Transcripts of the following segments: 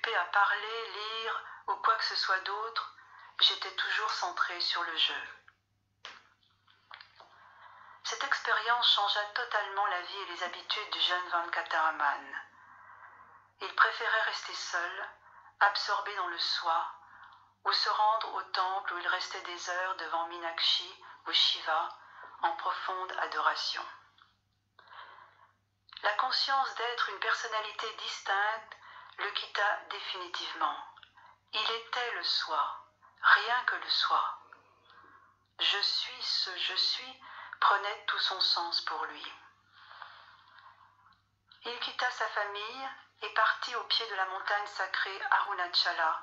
occupée à parler, lire ou quoi que ce soit d'autre, j'étais toujours centrée sur le jeu. Cette expérience changea totalement la vie et les habitudes du jeune Venkataraman. Il préférait rester seul, absorbé dans le soi, ou se rendre au temple où il restait des heures devant Minakshi ou Shiva en profonde adoration. La conscience d'être une personnalité distincte le quitta définitivement. Il était le soi, rien que le soi. Je suis ce je suis prenait tout son sens pour lui. Il quitta sa famille et partit au pied de la montagne sacrée Arunachala,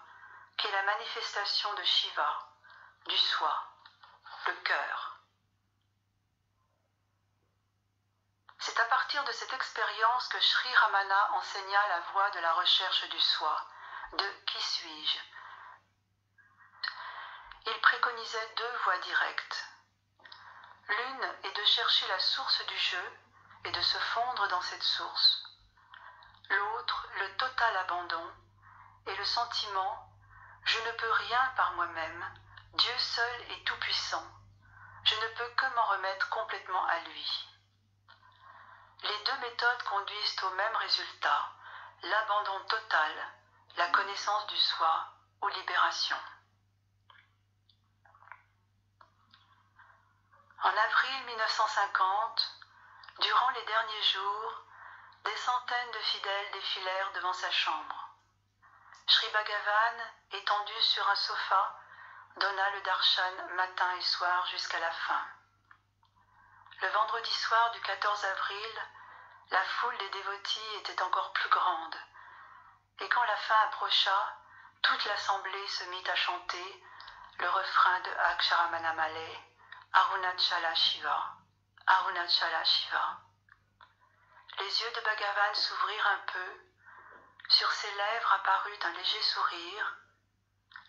qui est la manifestation de Shiva, du soi, le cœur. C'est à partir de cette expérience que Sri Ramana enseigna la voie de la recherche du soi, de qui suis-je. Il préconisait deux voies directes. L'une est de chercher la source du jeu et de se fondre dans cette source. L'autre, le total abandon et le sentiment « je ne peux rien par moi-même, Dieu seul est tout-puissant, je ne peux que m'en remettre complètement à lui ». Les deux méthodes conduisent au même résultat, l'abandon total, la connaissance du soi ou libération. En avril 1950, durant les derniers jours, des centaines de fidèles défilèrent devant sa chambre. Sri Bhagavan, étendu sur un sofa, donna le darshan matin et soir jusqu'à la fin. Le vendredi soir du 14 avril, la foule des dévotis était encore plus grande, et quand la fin approcha, toute l'assemblée se mit à chanter le refrain de Aksharamanamale, Arunachala Shiva, Arunachala Shiva. Les yeux de Bhagavan s'ouvrirent un peu, sur ses lèvres apparut un léger sourire,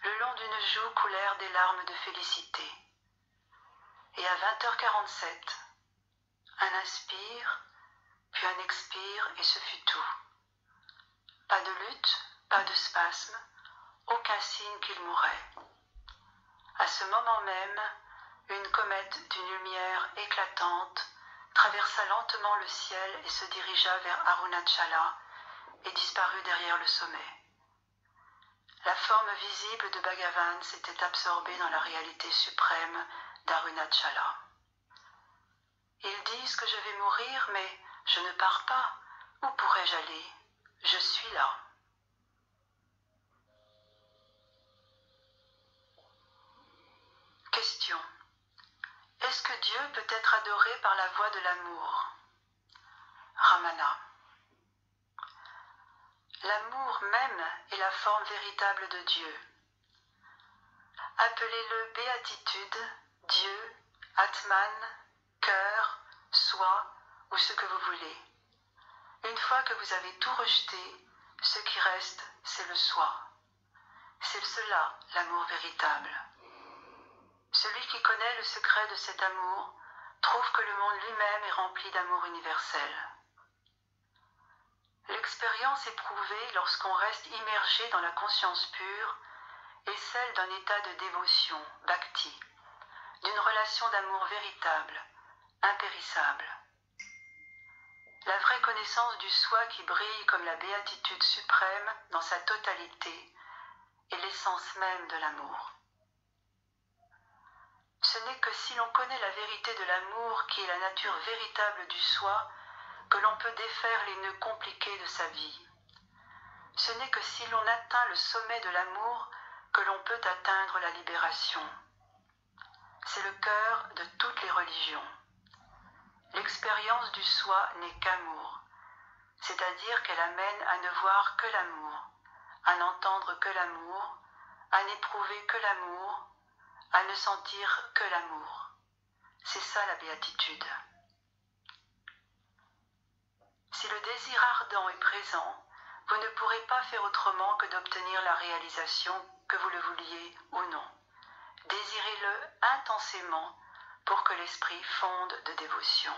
le long d'une joue coulèrent des larmes de félicité. Et à 20h47, un inspire, puis un expire et ce fut tout. Pas de lutte, pas de spasme, aucun signe qu'il mourait. À ce moment même, une comète d'une lumière éclatante traversa lentement le ciel et se dirigea vers Arunachala et disparut derrière le sommet. La forme visible de Bhagavan s'était absorbée dans la réalité suprême d'Arunachala. Ils disent que je vais mourir, mais je ne pars pas. Où pourrais-je aller? Je suis là. Question. Est-ce que Dieu peut être adoré par la voie de l'amour? Ramana. L'amour même est la forme véritable de Dieu. Appelez-le béatitude, Dieu, Atman, cœur, soi ou ce que vous voulez. Une fois que vous avez tout rejeté, ce qui reste, c'est le soi. C'est cela, l'amour véritable. Celui qui connaît le secret de cet amour trouve que le monde lui-même est rempli d'amour universel. L'expérience éprouvée lorsqu'on reste immergé dans la conscience pure est celle d'un état de dévotion, bhakti, d'une relation d'amour véritable, impérissable. La vraie connaissance du soi qui brille comme la béatitude suprême dans sa totalité est l'essence même de l'amour. Ce n'est que si l'on connaît la vérité de l'amour qui est la nature véritable du soi que l'on peut défaire les nœuds compliqués de sa vie. Ce n'est que si l'on atteint le sommet de l'amour que l'on peut atteindre la libération. C'est le cœur de toutes les religions. L'expérience du soi n'est qu'amour, c'est-à-dire qu'elle amène à ne voir que l'amour, à n'entendre que l'amour, à n'éprouver que l'amour, à ne sentir que l'amour. C'est ça la béatitude. Si le désir ardent est présent, vous ne pourrez pas faire autrement que d'obtenir la réalisation, que vous le vouliez ou non. Désirez-le intensément pour que l'esprit fonde de dévotion.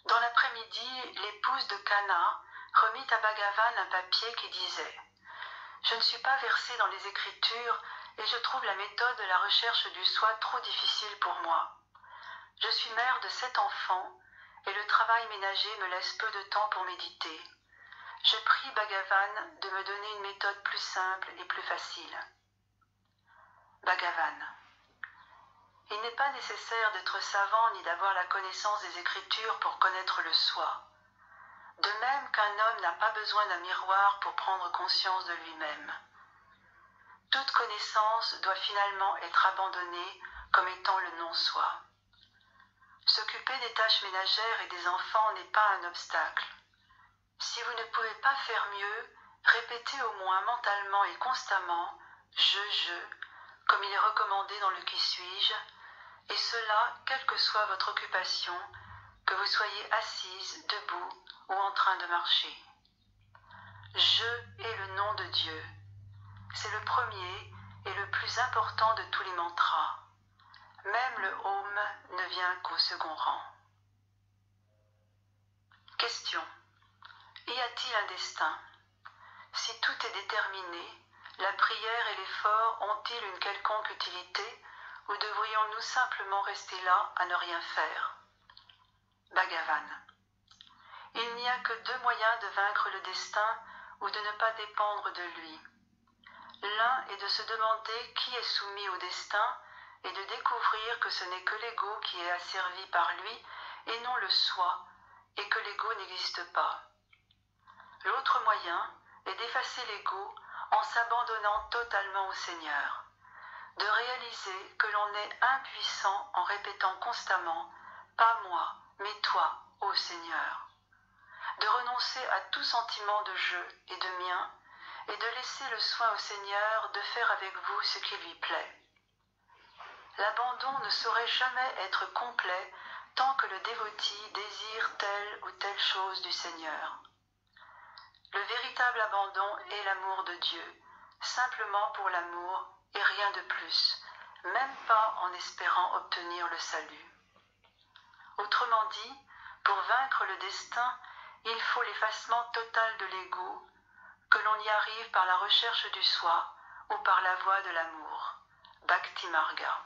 Dans l'après-midi, l'épouse de Kana remit à Bhagavan un papier qui disait « Je ne suis pas versée dans les Écritures et je trouve la méthode de la recherche du soi trop difficile pour moi. Je suis mère de 7 enfants et le travail ménager me laisse peu de temps pour méditer. Je prie Bhagavan de me donner une méthode plus simple et plus facile. » Bhagavan. Il n'est pas nécessaire d'être savant ni d'avoir la connaissance des Écritures pour connaître le soi. De même qu'un homme n'a pas besoin d'un miroir pour prendre conscience de lui-même. Toute connaissance doit finalement être abandonnée comme étant le non-soi. S'occuper des tâches ménagères et des enfants n'est pas un obstacle. Si vous ne pouvez pas faire mieux, répétez au moins mentalement et constamment « je », comme il est recommandé dans le Qui suis-je, et cela, quelle que soit votre occupation, que vous soyez assise, debout ou en train de marcher. Je est le nom de Dieu. C'est le premier et le plus important de tous les mantras. Même le Om ne vient qu'au second rang. Question. Y a-t-il un destin? Si tout est déterminé, la prière et l'effort ont-ils une quelconque utilité ou devrions-nous simplement rester là à ne rien faire? Bhagavan. Il n'y a que deux moyens de vaincre le destin ou de ne pas dépendre de lui. L'un est de se demander qui est soumis au destin et de découvrir que ce n'est que l'ego qui est asservi par lui et non le soi, et que l'ego n'existe pas. L'autre moyen est d'effacer l'ego en s'abandonnant totalement au Seigneur, de réaliser que l'on est impuissant en répétant constamment « Pas moi, mais toi, ô Seigneur », de renoncer à tout sentiment de je et de mien et de laisser le soin au Seigneur de faire avec vous ce qui lui plaît. L'abandon ne saurait jamais être complet tant que le dévoti désire telle ou telle chose du Seigneur. Le véritable abandon est l'amour de Dieu, simplement pour l'amour et rien de plus, même pas en espérant obtenir le salut. Autrement dit, pour vaincre le destin, il faut l'effacement total de l'ego, que l'on y arrive par la recherche du soi ou par la voie de l'amour. Bhakti Marga.